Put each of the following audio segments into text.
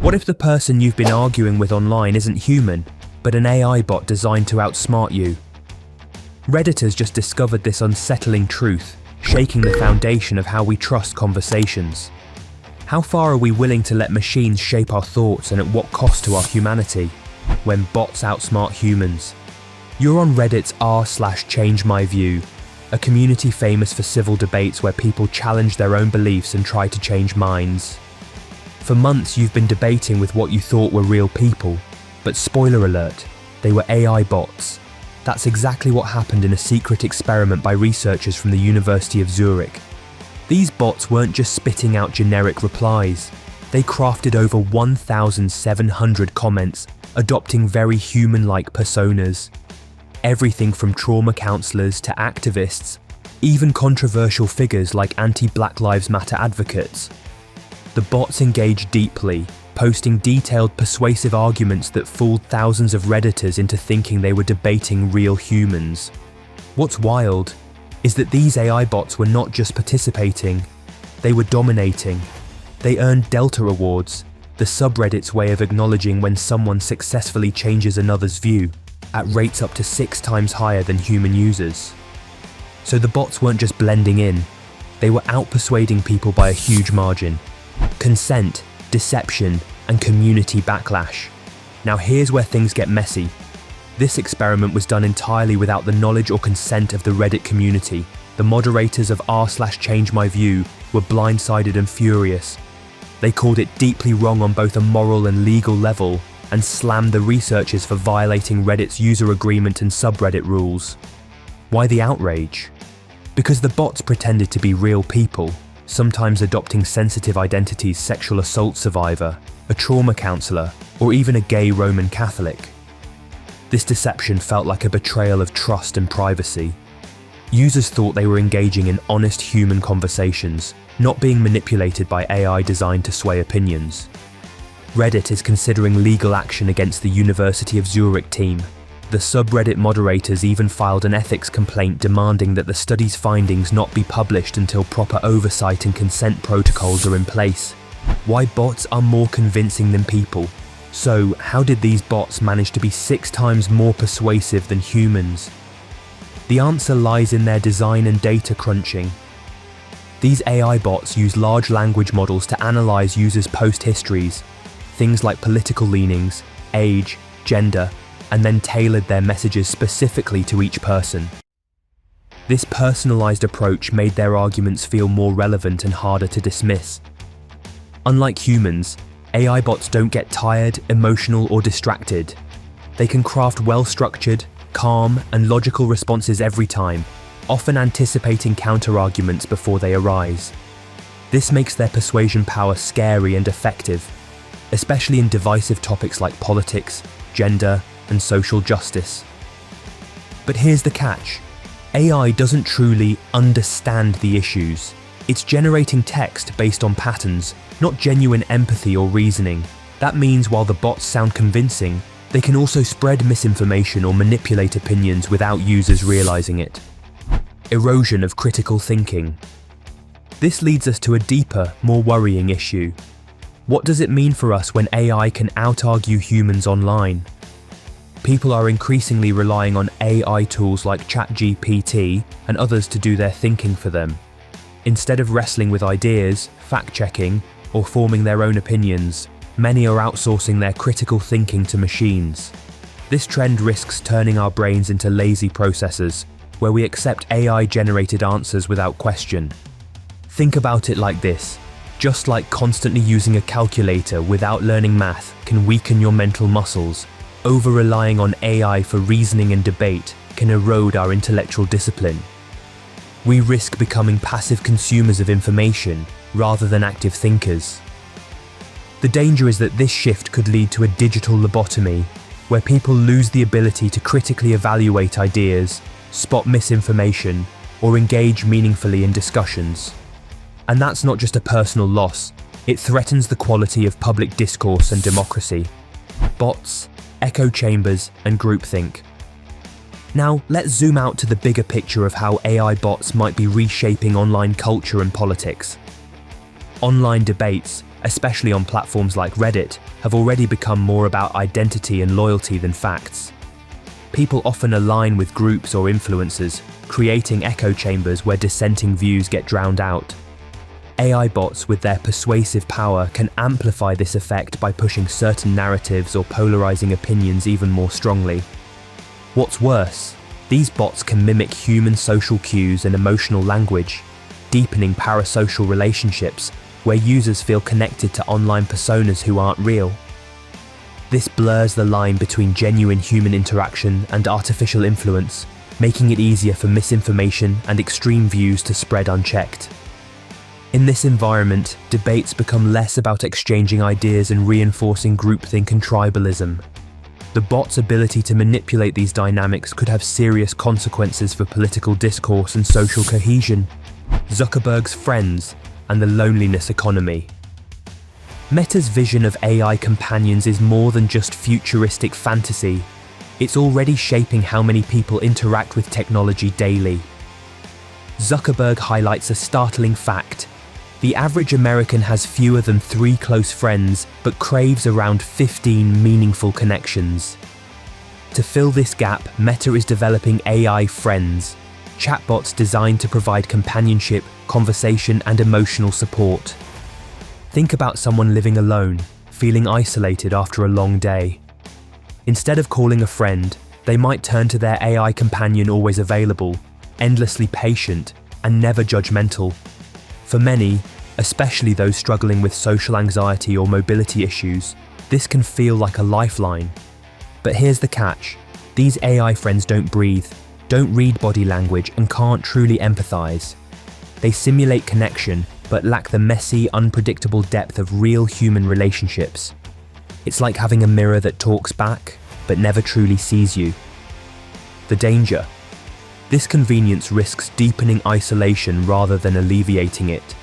What if the person you've been arguing with online isn't human, but an AI bot designed to outsmart you? Redditors just discovered this unsettling truth, shaking the foundation of how we trust conversations. How far are we willing to let machines shape our thoughts, and at what cost to our humanity, when bots outsmart humans? You're on Reddit's r/ChangeMyView, a community famous for civil debates where people challenge their own beliefs and try to change minds. For months you've been debating with what you thought were real people, but spoiler alert, they were AI bots. That's exactly what happened in a secret experiment by researchers from the University of Zurich. These bots weren't just spitting out generic replies, they crafted over 1,700 comments, adopting very human-like personas. Everything from trauma counselors to activists, even controversial figures like anti-Black Lives Matter advocates. The bots engaged deeply, posting detailed, persuasive arguments that fooled thousands of Redditors into thinking they were debating real humans. What's wild is that these AI bots were not just participating, they were dominating. They earned Delta Awards, the subreddit's way of acknowledging when someone successfully changes another's view, at rates up to 6 times higher than human users. So the bots weren't just blending in, they were outpersuading people by a huge margin. Consent, deception, and community backlash. Now here's where things get messy. This experiment was done entirely without the knowledge or consent of the Reddit community. The moderators of r/ChangeMyView were blindsided and furious. They called it deeply wrong on both a moral and legal level, and slammed the researchers for violating Reddit's user agreement and subreddit rules. Why the outrage? Because the bots pretended to be real people, sometimes adopting sensitive identities: sexual assault survivor, a trauma counselor, or even a gay Roman Catholic. This deception felt like a betrayal of trust and privacy. Users thought they were engaging in honest human conversations, not being manipulated by AI designed to sway opinions. Reddit is considering legal action against the University of Zurich team. The subreddit moderators even filed an ethics complaint demanding that the study's findings not be published until proper oversight and consent protocols are in place. Why bots are more convincing than people? So, how did these bots manage to be 6 times more persuasive than humans? The answer lies in their design and data crunching. These AI bots use large language models to analyze users' post histories, things like political leanings, age, gender, and then tailored their messages specifically to each person. This personalized approach made their arguments feel more relevant and harder to dismiss. Unlike humans, AI bots don't get tired, emotional, or distracted. They can craft well-structured, calm, and logical responses every time, often anticipating counter-arguments before they arise. This makes their persuasion power scary and effective, especially in divisive topics like politics, gender, and social justice. But here's the catch. AI doesn't truly understand the issues. It's generating text based on patterns, not genuine empathy or reasoning. That means while the bots sound convincing, they can also spread misinformation or manipulate opinions without users realizing it. Erosion of critical thinking. This leads us to a deeper, more worrying issue. What does it mean for us when AI can out-argue humans online? People are increasingly relying on AI tools like ChatGPT and others to do their thinking for them. Instead of wrestling with ideas, fact-checking, or forming their own opinions, many are outsourcing their critical thinking to machines. This trend risks turning our brains into lazy processors, where we accept AI-generated answers without question. Think about it like this. Just like constantly using a calculator without learning math can weaken your mental muscles, over-relying on AI for reasoning and debate can erode our intellectual discipline. We risk becoming passive consumers of information rather than active thinkers. The danger is that this shift could lead to a digital lobotomy, where people lose the ability to critically evaluate ideas, spot misinformation, or engage meaningfully in discussions. And that's not just a personal loss, it threatens the quality of public discourse and democracy. Bots, echo chambers, and groupthink. Now, let's zoom out to the bigger picture of how AI bots might be reshaping online culture and politics. Online debates, especially on platforms like Reddit, have already become more about identity and loyalty than facts. People often align with groups or influencers, creating echo chambers where dissenting views get drowned out. AI bots, with their persuasive power, can amplify this effect by pushing certain narratives or polarizing opinions even more strongly. What's worse, these bots can mimic human social cues and emotional language, deepening parasocial relationships where users feel connected to online personas who aren't real. This blurs the line between genuine human interaction and artificial influence, making it easier for misinformation and extreme views to spread unchecked. In this environment, debates become less about exchanging ideas and reinforcing groupthink and tribalism. The bot's ability to manipulate these dynamics could have serious consequences for political discourse and social cohesion. Zuckerberg's friends and the loneliness economy. Meta's vision of AI companions is more than just futuristic fantasy. It's already shaping how many people interact with technology daily. Zuckerberg highlights a startling fact. The average American has fewer than 3 close friends, but craves around 15 meaningful connections. To fill this gap, Meta is developing AI friends, chatbots designed to provide companionship, conversation, and emotional support. Think about someone living alone, feeling isolated after a long day. Instead of calling a friend, they might turn to their AI companion, always available, endlessly patient, and never judgmental. For many, especially those struggling with social anxiety or mobility issues, this can feel like a lifeline. But here's the catch: these AI friends don't breathe, don't read body language, and can't truly empathize. They simulate connection, but lack the messy, unpredictable depth of real human relationships. It's like having a mirror that talks back, but never truly sees you. The danger: this convenience risks deepening isolation rather than alleviating it.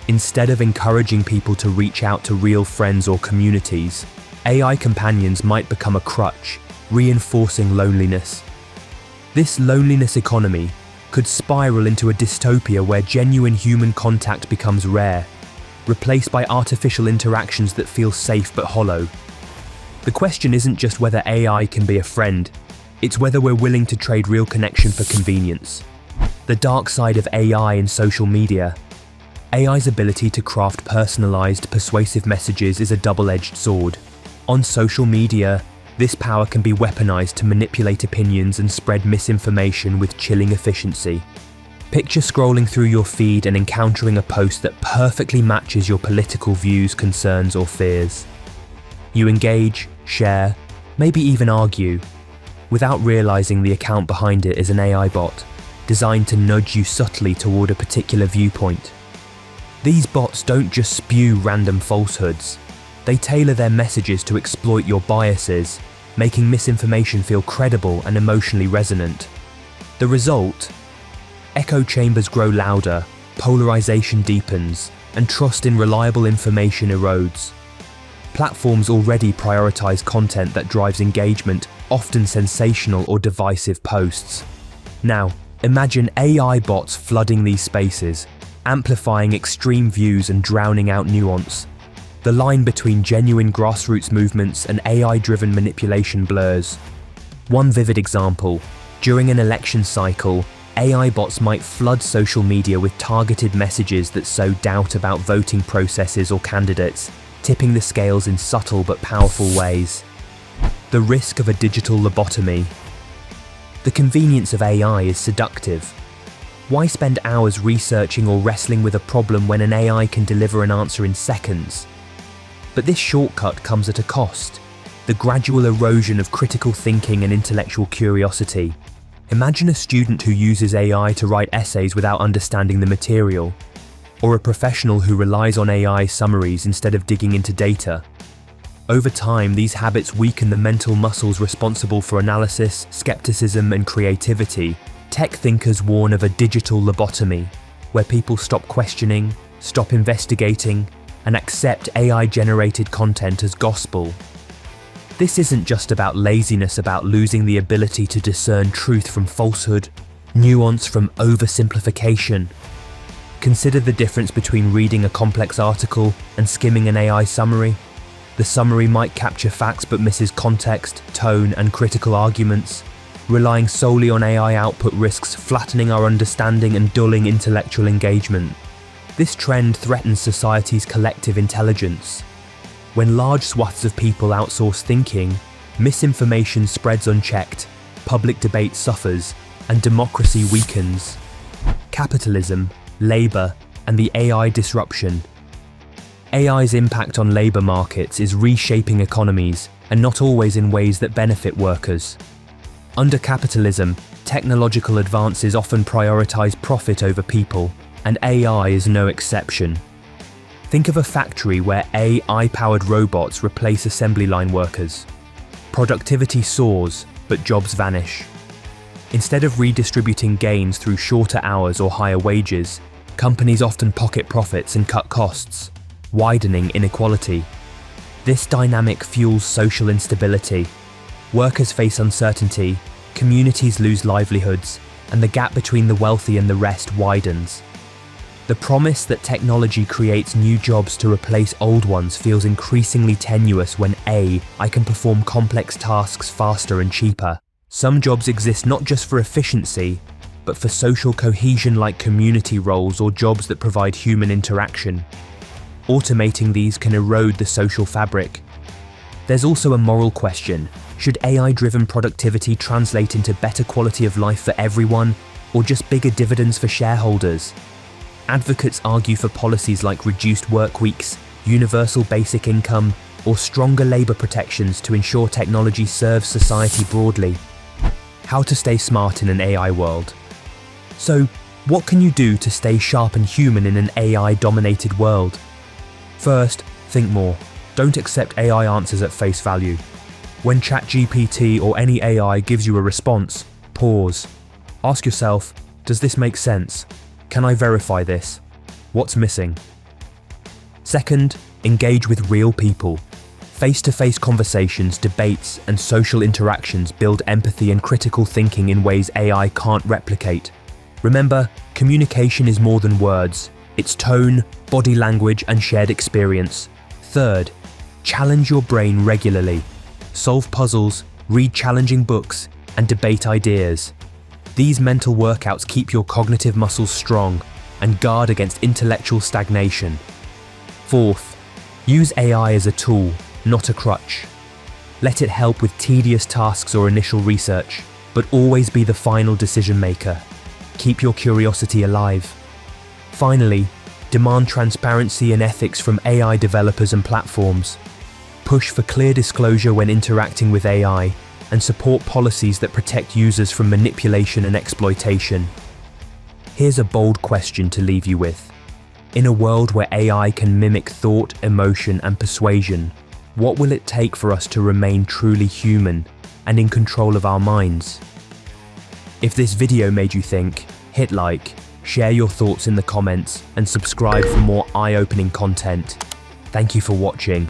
Instead of encouraging people to reach out to real friends or communities, AI companions might become a crutch, reinforcing loneliness. This loneliness economy could spiral into a dystopia where genuine human contact becomes rare, replaced by artificial interactions that feel safe but hollow. The question isn't just whether AI can be a friend, it's whether we're willing to trade real connection for convenience. The dark side of AI and social media. AI's ability to craft personalized, persuasive messages is a double-edged sword. On social media, this power can be weaponized to manipulate opinions and spread misinformation with chilling efficiency. Picture scrolling through your feed and encountering a post that perfectly matches your political views, concerns, or fears. You engage, share, maybe even argue, without realizing the account behind it is an AI bot, designed to nudge you subtly toward a particular viewpoint. These bots don't just spew random falsehoods. They tailor their messages to exploit your biases, making misinformation feel credible and emotionally resonant. The result? Echo chambers grow louder, polarization deepens, and trust in reliable information erodes. Platforms already prioritize content that drives engagement, often sensational or divisive posts. Now, imagine AI bots flooding these spaces, amplifying extreme views and drowning out nuance. The line between genuine grassroots movements and AI-driven manipulation blurs. One vivid example: during an election cycle, AI bots might flood social media with targeted messages that sow doubt about voting processes or candidates, tipping the scales in subtle but powerful ways. The risk of a digital lobotomy. The convenience of AI is seductive. Why spend hours researching or wrestling with a problem when an AI can deliver an answer in seconds? But this shortcut comes at a cost: the gradual erosion of critical thinking and intellectual curiosity. Imagine a student who uses AI to write essays without understanding the material, or a professional who relies on AI summaries instead of digging into data. Over time, these habits weaken the mental muscles responsible for analysis, skepticism, and creativity. Tech thinkers warn of a digital lobotomy, where people stop questioning, stop investigating, and accept AI-generated content as gospel. This isn't just about laziness, about losing the ability to discern truth from falsehood, nuance from oversimplification. Consider the difference between reading a complex article and skimming an AI summary. The summary might capture facts but misses context, tone, and critical arguments. Relying solely on AI output risks flattening our understanding and dulling intellectual engagement. This trend threatens society's collective intelligence. When large swaths of people outsource thinking, misinformation spreads unchecked, public debate suffers, and democracy weakens. Capitalism, labor, and the AI disruption. AI's impact on labor markets is reshaping economies, and not always in ways that benefit workers. Under capitalism, technological advances often prioritize profit over people, and AI is no exception. Think of a factory where AI-powered robots replace assembly line workers. Productivity soars, but jobs vanish. Instead of redistributing gains through shorter hours or higher wages, companies often pocket profits and cut costs, widening inequality. This dynamic fuels social instability. Workers face uncertainty, communities lose livelihoods, and the gap between the wealthy and the rest widens. The promise that technology creates new jobs to replace old ones feels increasingly tenuous when I can perform complex tasks faster and cheaper. Some jobs exist not just for efficiency, but for social cohesion like community roles or jobs that provide human interaction. Automating these can erode the social fabric. There's also a moral question. Should AI-driven productivity translate into better quality of life for everyone, or just bigger dividends for shareholders? Advocates argue for policies like reduced work weeks, universal basic income, or stronger labor protections to ensure technology serves society broadly. How to stay smart in an AI world. So, what can you do to stay sharp and human in an AI-dominated world? First, think more. Don't accept AI answers at face value. When ChatGPT or any AI gives you a response, pause. Ask yourself, does this make sense? Can I verify this? What's missing? Second, engage with real people. Face-to-face conversations, debates, and social interactions build empathy and critical thinking in ways AI can't replicate. Remember, communication is more than words. It's tone, body language, and shared experience. Third, challenge your brain regularly. Solve puzzles, read challenging books, and debate ideas. These mental workouts keep your cognitive muscles strong and guard against intellectual stagnation. Fourth, use AI as a tool, not a crutch. Let it help with tedious tasks or initial research, but always be the final decision maker. Keep your curiosity alive. Finally, demand transparency and ethics from AI developers and platforms. Push for clear disclosure when interacting with AI, and support policies that protect users from manipulation and exploitation. Here's a bold question to leave you with. In a world where AI can mimic thought, emotion, and persuasion, what will it take for us to remain truly human and in control of our minds? If this video made you think, hit like, share your thoughts in the comments, and subscribe for more eye-opening content. Thank you for watching.